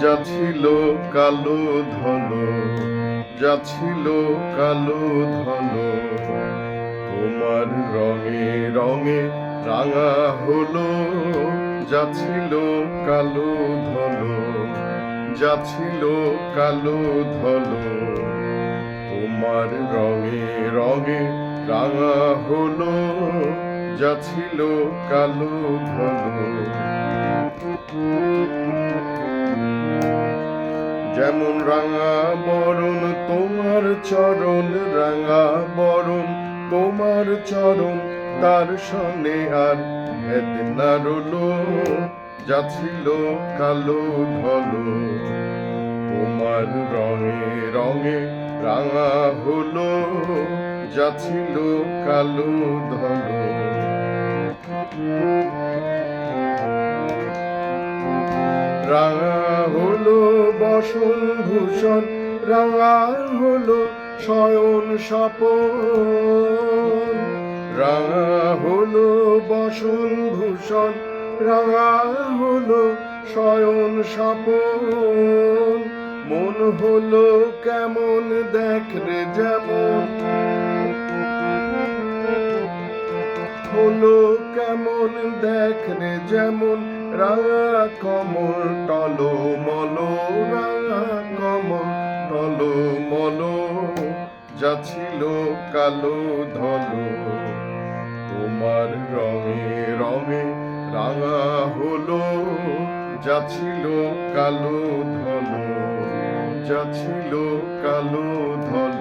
যা ছিল কালো ধলো, যা ছিল কালো ধলো, তোমার রঙে রঙে রাঙা হলো। যা ছিল কালো ধলো, যা ছিল কালো ধলো, তোমার রঙে রঙে রাঙা হলো। যা ছিল কালো ধলো। যেমন রাঙা বরণ তোমার চরণ, রাঙা বরণ তোমার চরণ, তার সনে আর ভেদ না রলো। যা ছিল কালো ধলো, তোমার রঙে রঙে রাঙা হলো। যা ছিল কালো ধলো। রাঙা হলো বসন ভূষণ, রাঙা হলো শয়ন স্বপন। রাঙা হলো বসন ভূষণ, রাঙা হলো শয়ন স্বপন। মন হলো কেমন দেখরে যেমন, হলো কেমন দেখরে যেমন, রাঙা কমল টলমল, রাঙা কমল টলমল। যা ছিল কালো ধলো, তোমার রঙে রঙে রাঙা হলো। যা ছিল কালো ধলো, যা ছিল কালো ধলো।